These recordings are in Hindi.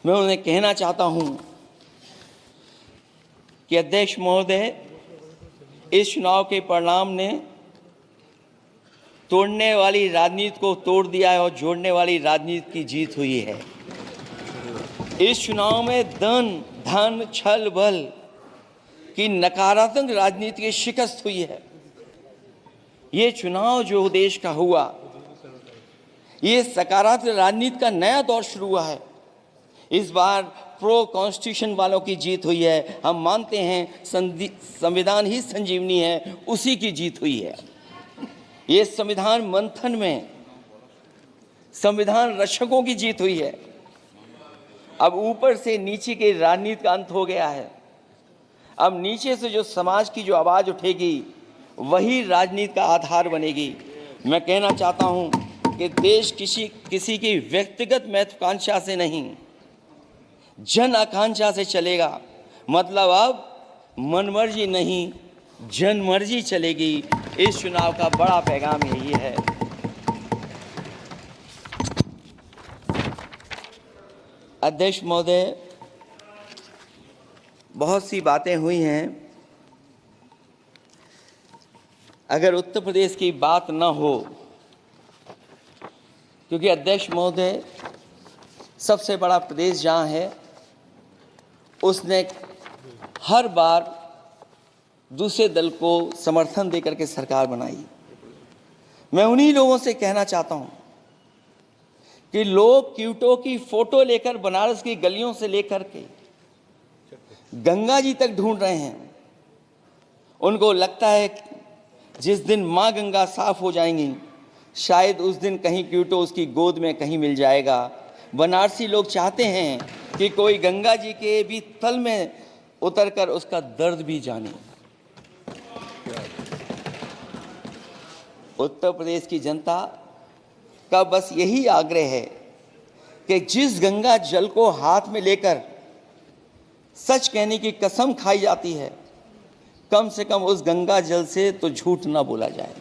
मैं उन्हें कहना चाहता हूं कि अध्यक्ष महोदय, इस चुनाव के परिणाम ने तोड़ने वाली राजनीति को तोड़ दिया है और जोड़ने वाली राजनीति की जीत हुई है। इस चुनाव में धन छल बल की नकारात्मक राजनीति की शिकस्त हुई है। ये चुनाव जो देश का हुआ, ये सकारात्मक राजनीति का नया दौर शुरू हुआ है। इस बार प्रो कॉन्स्टिट्यूशन वालों की जीत हुई है। हम मानते हैं संविधान ही संजीवनी है, उसी की जीत हुई है। ये संविधान मंथन में संविधान रक्षकों की जीत हुई है। अब ऊपर से नीचे की राजनीति का अंत हो गया है। अब नीचे से जो समाज की जो आवाज उठेगी, वही राजनीति का आधार बनेगी। मैं कहना चाहता हूं कि देश किसी की व्यक्तिगत महत्वाकांक्षा से नहीं, जन आकांक्षा से चलेगा। मतलब अब मनमर्जी नहीं, जनमर्जी चलेगी। इस चुनाव का बड़ा पैगाम यही है। अध्यक्ष महोदय, बहुत सी बातें हुई हैं। अगर उत्तर प्रदेश की बात न हो, क्योंकि अध्यक्ष महोदय सबसे बड़ा प्रदेश जहां है, उसने हर बार दूसरे दल को समर्थन देकर के सरकार बनाई। मैं उन्हीं लोगों से कहना चाहता हूं कि लोग क्यूटो की फोटो लेकर बनारस की गलियों से लेकर के गंगा जी तक ढूंढ रहे हैं। उनको लगता है जिस दिन मां गंगा साफ हो जाएंगी, शायद उस दिन कहीं क्यूटो उसकी गोद में कहीं मिल जाएगा। बनारसी लोग चाहते हैं कि कोई गंगा जी के भी तल में उतरकर उसका दर्द भी जाने। उत्तर प्रदेश की जनता का बस यही आग्रह है कि जिस गंगा जल को हाथ में लेकर सच कहने की कसम खाई जाती है, कम से कम उस गंगा जल से तो झूठ ना बोला जाए।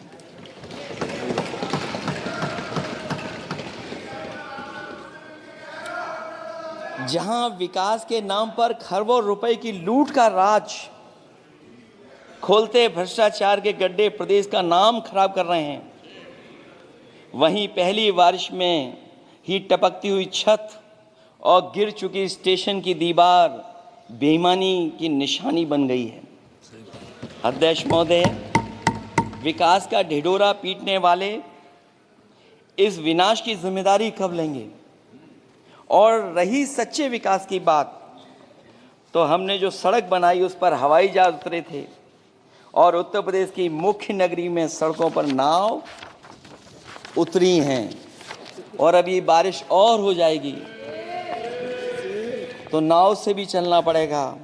जहां विकास के नाम पर खरबों रुपए की लूट का राज खोलते भ्रष्टाचार के गड्ढे प्रदेश का नाम खराब कर रहे हैं, वहीं पहली बारिश में ही टपकती हुई छत और गिर चुकी स्टेशन की दीवार बेईमानी की निशानी बन गई है। अध्यक्ष महोदय, विकास का ढिढोरा पीटने वाले इस विनाश की जिम्मेदारी कब लेंगे? और रही सच्चे विकास की बात, तो हमने जो सड़क बनाई उस पर हवाई जहाज उतरे थे और उत्तर प्रदेश की मुख्य नगरी में सड़कों पर नाव उतरी हैं, और अभी बारिश और हो जाएगी तो नाव से भी चलना पड़ेगा।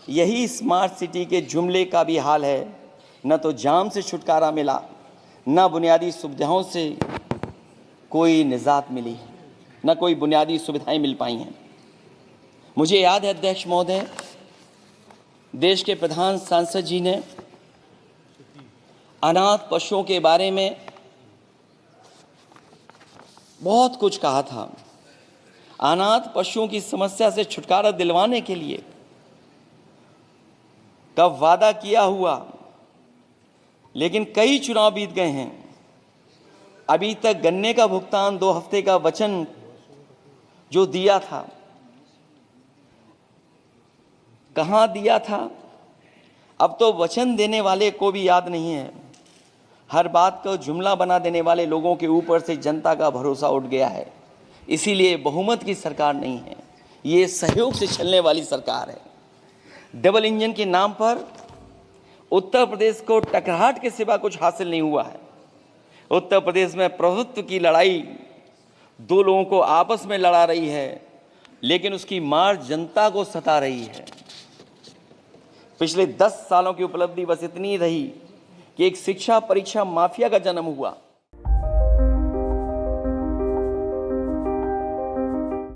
यही स्मार्ट सिटी के जुमले का भी हाल है। न तो जाम से छुटकारा मिला, न बुनियादी सुविधाओं से कोई निजात मिली, न कोई बुनियादी सुविधाएं मिल पाई हैं। मुझे याद है अध्यक्ष महोदय, देश के प्रधान सांसद जी ने अनाथ पशुओं के बारे में बहुत कुछ कहा था। अनाथ पशुओं की समस्या से छुटकारा दिलवाने के लिए कब वादा किया हुआ, लेकिन कई चुनाव बीत गए हैं, अभी तक गन्ने का भुगतान 2 हफ्ते का वचन जो दिया था, कहां दिया था? अब तो वचन देने वाले को भी याद नहीं है। हर बात को जुमला बना देने वाले लोगों के ऊपर से जनता का भरोसा उठ गया है। इसीलिए बहुमत की सरकार नहीं है, ये सहयोग से चलने वाली सरकार है। डबल इंजन के नाम पर उत्तर प्रदेश को टकराहट के सिवा कुछ हासिल नहीं हुआ है। उत्तर प्रदेश में प्रभुत्व की लड़ाई 2 लोगों को आपस में लड़ा रही है, लेकिन उसकी मार जनता को सता रही है। पिछले 10 सालों की उपलब्धि बस इतनी रही कि एक शिक्षा परीक्षा माफिया का जन्म हुआ।